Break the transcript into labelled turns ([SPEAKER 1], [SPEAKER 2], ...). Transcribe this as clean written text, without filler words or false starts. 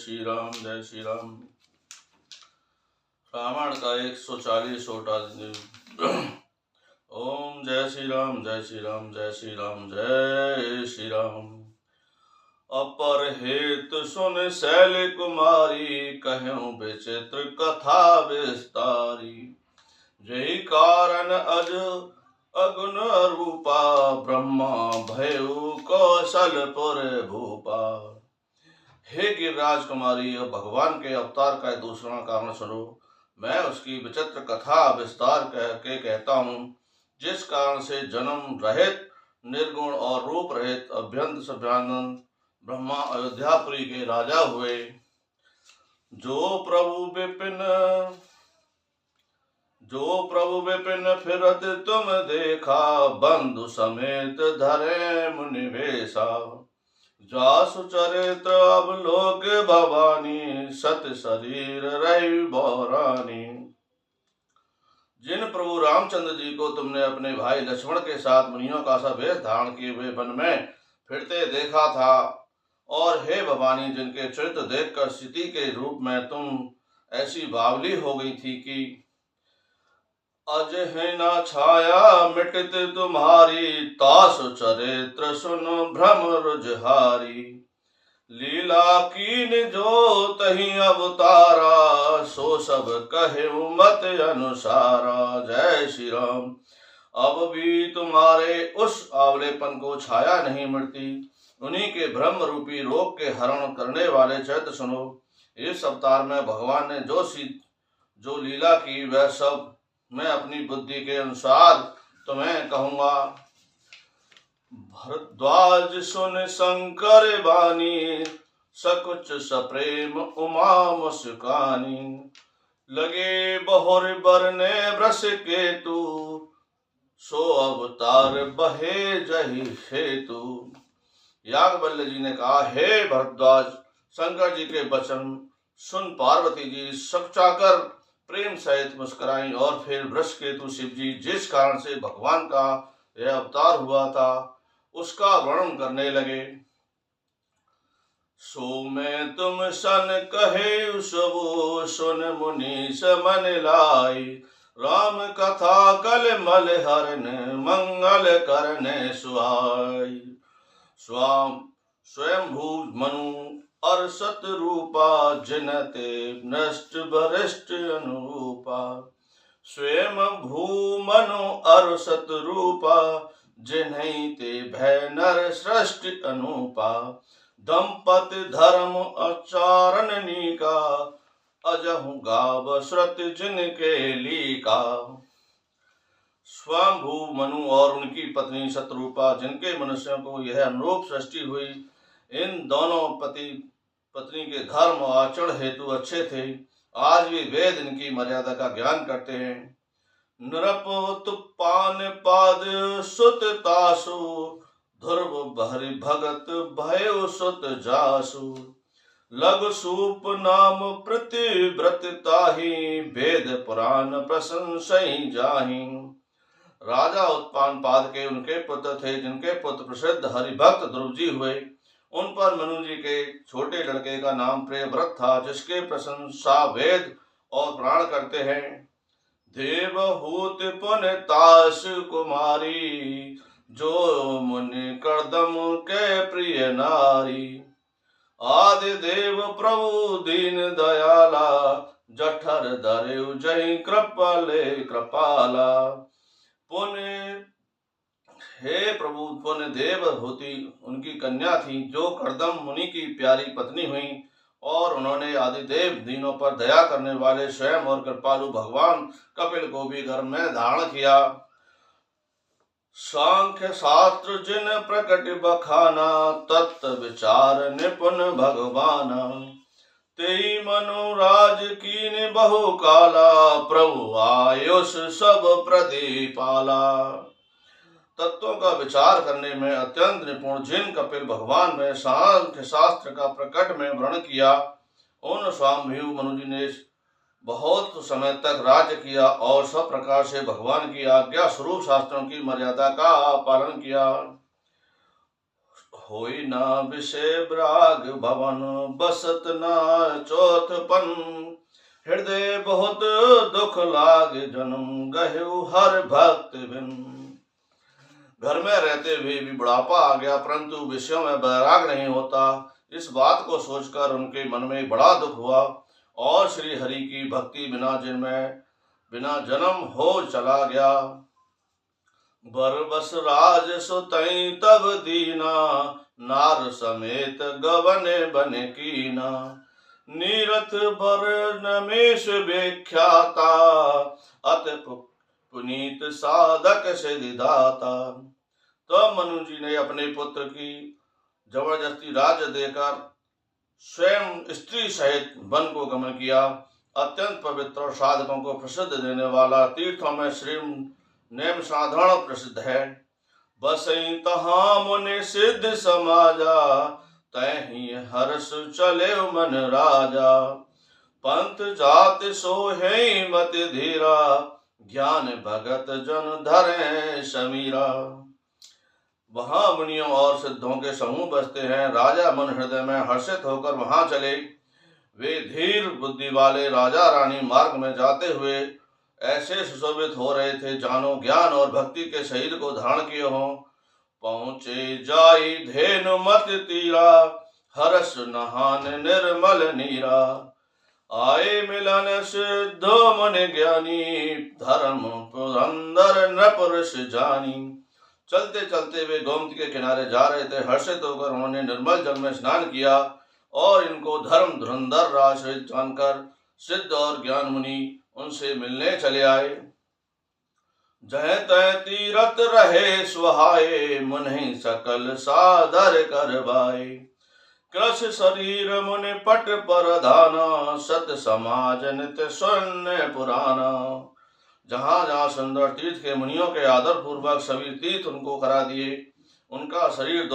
[SPEAKER 1] श्री राम, जय श्री राम। रामायण का 140वां दिन। ओम जय श्री राम, जय श्री राम, जय श्री राम, जय श्री राम। अपर हेत सुन शैल कुमारी, कहूँ विचित्र कथा विस्तारी। जय कारण अज अगुण रूपा, ब्रह्मा भयउ कौशलपुर भूपा। हे गिरिराज कुमारी, अब भगवान के अवतार का दूसरा कारण सुनो। मैं उसकी विचित्र कथा विस्तार करके कहता हूँ, जिस कारण से जन्म रहित निर्गुण और रूप रहित अभ्यंत सभ्यानंद ब्रह्मा अयोध्यापुरी के राजा हुए। जो प्रभु विपिन फिरत तुम देखा, बंधु समेत धरे मुनि वेशा। जासु चरित्र अब लोक भवानी, सत शरीर रही बौरानी। जिन प्रभु रामचंद्र जी को तुमने अपने भाई लक्ष्मण के साथ मुनियों का सा वेश धारण किए हुए वन में फिरते देखा था, और हे भवानी, जिनके चरित्र देखकर सीती के रूप में तुम ऐसी बावली हो गई थी कि अज है ना छाया मिटित तुम्हारी, तासु चरित्र सुन भ्रम रुझहारी। लीला कीन जो तही अवतारा, सो सब कहे मत अनुसारा। जय श्री राम। अब भी तुम्हारे उस आवलेपन को छाया नहीं मिटती। उन्हीं के ब्रह्म रूपी रोग के हरण करने वाले चरित्र सुनो। इस अवतार में भगवान ने जो लीला की, वह सब मैं अपनी बुद्धि के अनुसार तुम्हें कहूँगा। भरद्वाज सुन शंकर बानी, सकुच सप्रेम उमा मुस्कानी। लगे बहुर बरने वृष केतु, सो अवतार बहे जहि हेतु। याज्ञवल्क्य जी ने कहा, हे भरद्वाज, शंकर जी के वचन सुन पार्वती जी सकचाकर प्रेम सहित मुस्कुराई, और फिर वृषकेतु शिव जी जिस कारण से भगवान का यह अवतार हुआ था उसका वर्णन करने लगे। सो मैं तुम सन कहे सबो, सुन मुनीष मन लाई। राम कथा कल मल हरन, मंगल करने सुहाई। स्वयंभू मनु अरसत रूपा, जिनते नष्ट वरिष्ठ अनुरूपा। स्वयं भू मनु अरसत रूपा, जिन्हीं ते भय नर सृष्टि अनुपा। दंपति धर्म आचरण नीका, अजहु गाव श्रुत जिनके लीका। स्वयंभू मनु और उनकी पत्नी शत्रुपा, जिनके मनुष्यों को यह अनुरूप सृष्टि हुई, इन दोनों पति पत्नी के धर्म और आचरण हेतु अच्छे थे। आज भी वेद इनकी मर्यादा का ज्ञान करते हैं। नृपोत्पान पाद सुत तासु, ध्रुव भरि भगत भयो सुत जासु। लघु सूप नाम प्रतिव्रत ताहि, वेद पुराण प्रशंसई जाहि। राजा उत्पान पाद के उनके पुत्र थे, जिनके पुत्र प्रसिद्ध हरिभक्त ध्रुव जी हुए। उन पर मनु जी के छोटे लड़के का नाम प्रियव्रत था, जिसके प्रशंसा वेद और पुराण करते हैं। देवहूत पुन तास कुमारी, जो मुनि करदम के प्रिय नारी। आदि देव प्रभु दीन दयाला, जठर धरे जय कृपाले कृपाला। पुण्य हे प्रभु, पुण्य देवभूति उनकी कन्या थी, जो करदम मुनि की प्यारी पत्नी हुई, और उन्होंने आदिदेव दीनों पर दया करने वाले स्वयं और कृपालु भगवान कपिल को भी गर्भ में धारण किया। सांख्य शास्त्र जिन प्रकट बखाना, तत्व विचार निपुण भगवाना। तेई मनोराज कीन बहु काला, प्रभु आयुष सब प्रदीपाला। तत्वों का विचार करने में अत्यंत निपुण जिन कपिल भगवान में सांख्य शास्त्र का प्रकट में वर्णन किया, उन स्वामिभु मनु जी ने बहुत समय तक राज्य किया और सब प्रकार से भगवान की आज्ञा स्वरूप शास्त्रों की मर्यादा का पालन किया। होई ना विषय ब्राग भवन, बसत ना चौथपन। हृदय बहुत दुख लाग, जन्म गहु हर भक्त बिन। घर में रहते हुए भी बुढ़ापा आ गया, परंतु विषयों में बैराग नहीं होता। इस बात को सोचकर उनके मन में बड़ा दुख हुआ और श्री हरि की भक्ति बिना जन्म हो चला गया। बरबस राज सुतई तब दीना, नार समेत गवने बन कीना। नीरथ बर नमेश व्याख्याता, अत पुनीत साधक सिद्धिदाता। तो मनु जी ने अपने पुत्र की जबरदस्ती राज्य देकर स्वयं स्त्री सहित वन को गमन किया। अत्यंत पवित्र और साधकों को प्रसिद्ध देने वाला तीर्थों में श्री नेम साधारण प्रसिद्ध है। बसई तहाँ मुनि सिद्ध समाजा, तहि हर्ष चले मन राजा। पंथ जात सोहे मति धीरा, ज्ञान भगत जन धरे समीरा। वहां मुनियों और सिद्धों के समूह बसते हैं। राजा मन हृदय में हर्षित होकर वहां चले। वे धीर बुद्धि वाले राजा रानी मार्ग में जाते हुए ऐसे सुशोभित हो रहे थे, जानो ज्ञान और भक्ति के शरीर को धारण किए हों। पहुंचे जाई धेनु मत तीरा, हर्ष नहान निर्मल नीरा। आए मिलन सिद्धो मुनि ज्ञानी, धर्म पुरंदर नृपुरुष जानी। चलते चलते वे गोमती के किनारे जा रहे थे। हर्षित होकर उन्होंने निर्मल जल में स्नान किया और इनको धर्म धुरंधर राजश्रित जानकर सिद्ध और ज्ञान मुनि उनसे मिलने चले आए। जह तह तीरथ रहे सुहाए, मुनि सकल सादर करवाए। कृष शरीर मुनि पट पर धाना, सत समाज नित्य स्वर्ण पुराना। जहां जहां सुंदर तीर्थ के मुनियों के आदर पूर्वक सभी तीर्थ उनको करा दिए। उनका शरीर